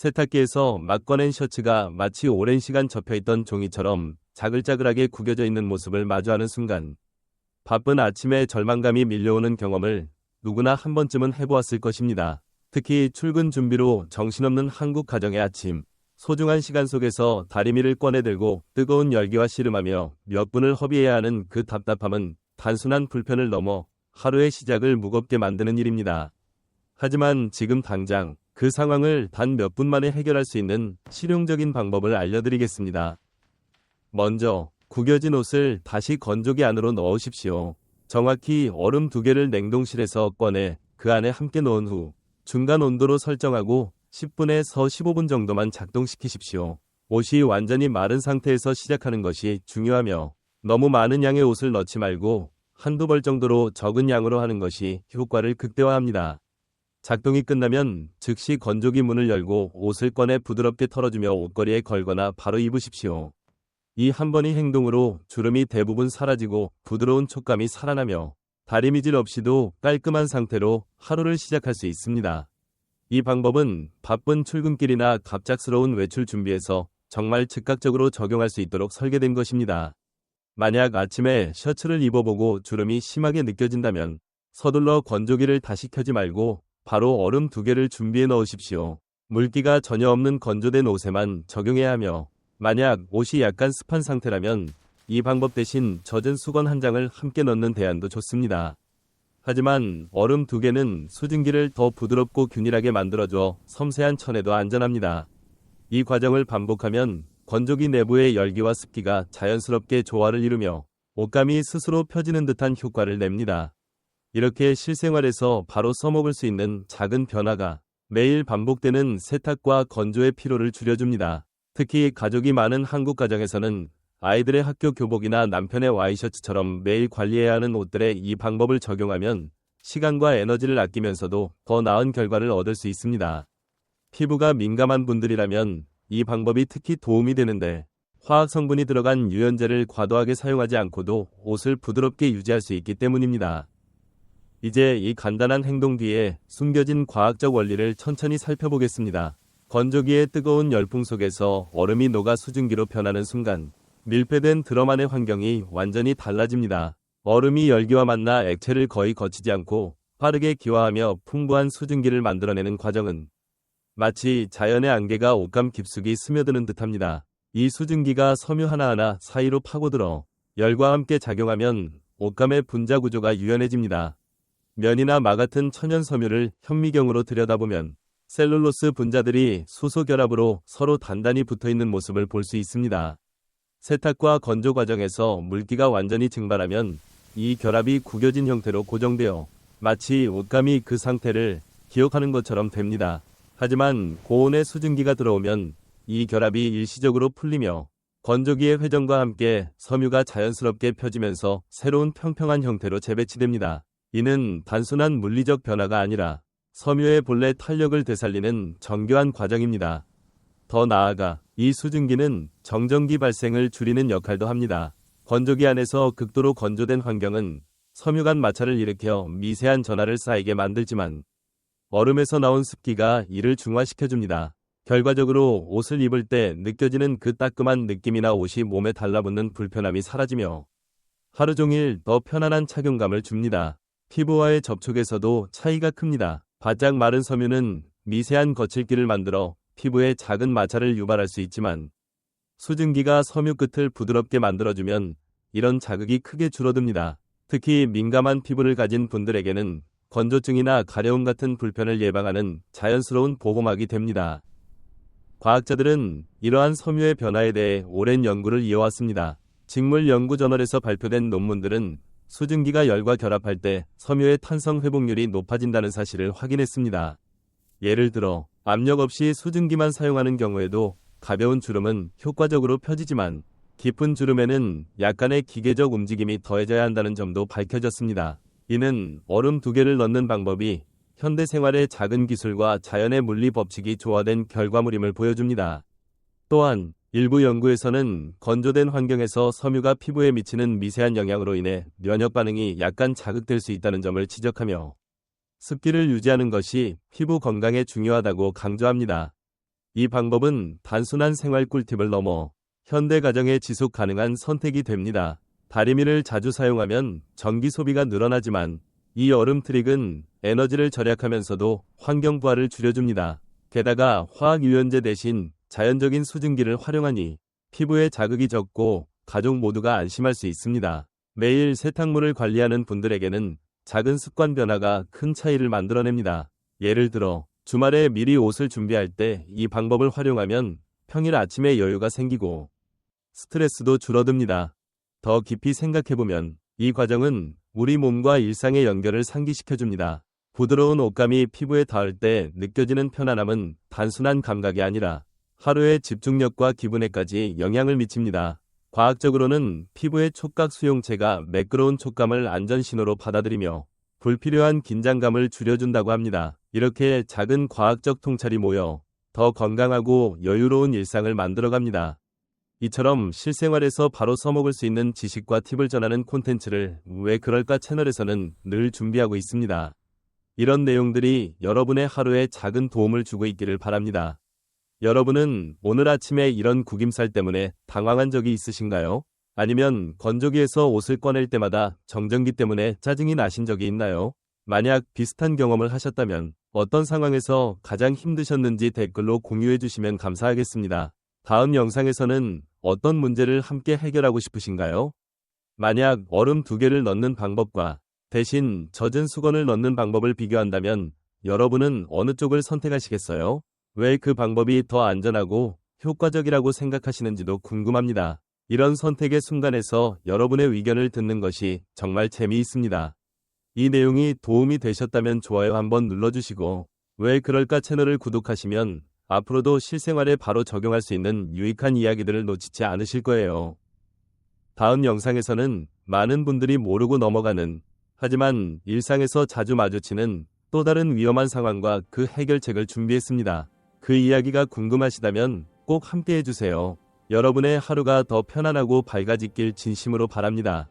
세탁기에서 막 꺼낸 셔츠가 마치 오랜 시간 접혀있던 종이처럼 자글자글하게 구겨져 있는 모습을 마주하는 순간 바쁜 아침에 절망감이 밀려오는 경험을 누구나 한 번쯤은 해보았을 것입니다. 특히 출근 준비로 정신없는 한국 가정의 아침, 소중한 시간 속에서 다리미를 꺼내들고 뜨거운 열기와 씨름하며 몇 분을 허비해야 하는 그 답답함은 단순한 불편을 넘어 하루의 시작을 무겁게 만드는 일입니다. 하지만 지금 당장 그 상황을 단 몇 분 만에 해결할 수 있는 실용적인 방법을 알려드리겠습니다. 먼저 구겨진 옷을 다시 건조기 안으로 넣으십시오. 정확히 얼음 2개를 냉동실에서 꺼내 그 안에 함께 넣은 후 중간 온도로 설정하고 10분에서 15분 정도만 작동시키십시오. 옷이 완전히 마른 상태에서 시작하는 것이 중요하며 너무 많은 양의 옷을 넣지 말고 한두 벌 정도로 적은 양으로 하는 것이 효과를 극대화합니다. 작동이 끝나면 즉시 건조기 문을 열고 옷을 꺼내 부드럽게 털어주며 옷걸이에 걸거나 바로 입으십시오. 이 한 번의 행동으로 주름이 대부분 사라지고 부드러운 촉감이 살아나며 다리미질 없이도 깔끔한 상태로 하루를 시작할 수 있습니다. 이 방법은 바쁜 출근길이나 갑작스러운 외출 준비에서 정말 즉각적으로 적용할 수 있도록 설계된 것입니다. 만약 아침에 셔츠를 입어보고 주름이 심하게 느껴진다면 서둘러 건조기를 다시 켜지 말고 바로 얼음 2개를 준비해 넣으십시오. 물기가 전혀 없는 건조된 옷에만 적용해야 하며 만약 옷이 약간 습한 상태라면 이 방법 대신 젖은 수건 한 장을 함께 넣는 대안도 좋습니다. 하지만 얼음 2개는 수증기를 더 부드럽고 균일하게 만들어줘 섬세한 천에도 안전합니다. 이 과정을 반복하면 건조기 내부의 열기와 습기가 자연스럽게 조화를 이루며 옷감이 스스로 펴지는 듯한 효과를 냅니다. 이렇게 실생활에서 바로 써먹을 수 있는 작은 변화가 매일 반복되는 세탁과 건조의 피로를 줄여줍니다. 특히 가족이 많은 한국 가정에서는 아이들의 학교 교복이나 남편의 와이셔츠처럼 매일 관리해야 하는 옷들에 이 방법을 적용하면 시간과 에너지를 아끼면서도 더 나은 결과를 얻을 수 있습니다. 피부가 민감한 분들이라면 이 방법이 특히 도움이 되는데 화학 성분이 들어간 유연제를 과도하게 사용하지 않고도 옷을 부드럽게 유지할 수 있기 때문입니다. 이제 이 간단한 행동 뒤에 숨겨진 과학적 원리를 천천히 살펴보겠습니다. 건조기의 뜨거운 열풍 속에서 얼음이 녹아 수증기로 변하는 순간 밀폐된 드럼 안의 환경이 완전히 달라집니다. 얼음이 열기와 만나 액체를 거의 거치지 않고 빠르게 기화하며 풍부한 수증기를 만들어내는 과정은 마치 자연의 안개가 옷감 깊숙이 스며드는 듯합니다. 이 수증기가 섬유 하나하나 사이로 파고들어 열과 함께 작용하면 옷감의 분자 구조가 유연해집니다. 면이나 마 같은 천연 섬유를 현미경으로 들여다보면 셀룰로스 분자들이 수소 결합으로 서로 단단히 붙어있는 모습을 볼 수 있습니다. 세탁과 건조 과정에서 물기가 완전히 증발하면 이 결합이 구겨진 형태로 고정되어 마치 옷감이 그 상태를 기억하는 것처럼 됩니다. 하지만 고온의 수증기가 들어오면 이 결합이 일시적으로 풀리며 건조기의 회전과 함께 섬유가 자연스럽게 펴지면서 새로운 평평한 형태로 재배치됩니다. 이는 단순한 물리적 변화가 아니라 섬유의 본래 탄력을 되살리는 정교한 과정입니다. 더 나아가 이 수증기는 정전기 발생을 줄이는 역할도 합니다. 건조기 안에서 극도로 건조된 환경은 섬유 간 마찰을 일으켜 미세한 전하를 쌓이게 만들지만 얼음에서 나온 습기가 이를 중화시켜줍니다. 결과적으로 옷을 입을 때 느껴지는 그 따끔한 느낌이나 옷이 몸에 달라붙는 불편함이 사라지며 하루 종일 더 편안한 착용감을 줍니다. 피부와의 접촉에서도 차이가 큽니다. 바짝 마른 섬유는 미세한 거칠기를 만들어 피부에 작은 마찰을 유발할 수 있지만 수증기가 섬유 끝을 부드럽게 만들어주면 이런 자극이 크게 줄어듭니다. 특히 민감한 피부를 가진 분들에게는 건조증이나 가려움 같은 불편을 예방하는 자연스러운 보호막이 됩니다. 과학자들은 이러한 섬유의 변화에 대해 오랜 연구를 이어왔습니다. 직물연구저널에서 발표된 논문들은 수증기가 열과 결합할 때 섬유의 탄성 회복률이 높아진다는 사실을 확인했습니다. 예를 들어 압력 없이 수증기만 사용하는 경우에도 가벼운 주름은 효과적으로 펴지지만 깊은 주름에는 약간의 기계적 움직임이 더해져야 한다는 점도 밝혀졌습니다. 이는 얼음 2개를 넣는 방법이 현대 생활의 작은 기술과 자연의 물리 법칙이 조화된 결과물임을 보여줍니다. 또한 일부 연구에서는 건조된 환경에서 섬유가 피부에 미치는 미세한 영향으로 인해 면역 반응이 약간 자극될 수 있다는 점을 지적하며 습기를 유지하는 것이 피부 건강에 중요하다고 강조합니다. 이 방법은 단순한 생활 꿀팁을 넘어 현대 가정에 지속 가능한 선택이 됩니다. 다리미를 자주 사용하면 전기 소비가 늘어나지만 이 얼음 트릭은 에너지를 절약하면서도 환경 부하를 줄여줍니다. 게다가 화학 유연제 대신 자연적인 수증기를 활용하니 피부에 자극이 적고 가족 모두가 안심할 수 있습니다. 매일 세탁물을 관리하는 분들에게는 작은 습관 변화가 큰 차이를 만들어냅니다. 예를 들어 주말에 미리 옷을 준비할 때 이 방법을 활용하면 평일 아침에 여유가 생기고 스트레스도 줄어듭니다. 더 깊이 생각해보면 이 과정은 우리 몸과 일상의 연결을 상기시켜줍니다. 부드러운 옷감이 피부에 닿을 때 느껴지는 편안함은 단순한 감각이 아니라 하루의 집중력과 기분에까지 영향을 미칩니다. 과학적으로는 피부의 촉각 수용체가 매끄러운 촉감을 안전신호로 받아들이며 불필요한 긴장감을 줄여준다고 합니다. 이렇게 작은 과학적 통찰이 모여 더 건강하고 여유로운 일상을 만들어갑니다. 이처럼 실생활에서 바로 써먹을 수 있는 지식과 팁을 전하는 콘텐츠를 왜 그럴까 채널에서는 늘 준비하고 있습니다. 이런 내용들이 여러분의 하루에 작은 도움을 주고 있기를 바랍니다. 여러분은 오늘 아침에 이런 구김살 때문에 당황한 적이 있으신가요? 아니면 건조기에서 옷을 꺼낼 때마다 정전기 때문에 짜증이 나신 적이 있나요? 만약 비슷한 경험을 하셨다면 어떤 상황에서 가장 힘드셨는지 댓글로 공유해 주시면 감사하겠습니다. 다음 영상에서는 어떤 문제를 함께 해결하고 싶으신가요? 만약 얼음 2개를 넣는 방법과 대신 젖은 수건을 넣는 방법을 비교한다면 여러분은 어느 쪽을 선택하시겠어요? 왜 그 방법이 더 안전하고 효과적이라고 생각하시는지도 궁금합니다. 이런 선택의 순간에서 여러분의 의견을 듣는 것이 정말 재미있습니다. 이 내용이 도움이 되셨다면 좋아요 한번 눌러주시고 왜 그럴까 채널을 구독하시면 앞으로도 실생활에 바로 적용할 수 있는 유익한 이야기들을 놓치지 않으실 거예요. 다음 영상에서는 많은 분들이 모르고 넘어가는 하지만 일상에서 자주 마주치는 또 다른 위험한 상황과 그 해결책을 준비했습니다. 그 이야기가 궁금하시다면 꼭 함께 해주세요. 여러분의 하루가 더 편안하고 밝아지길 진심으로 바랍니다.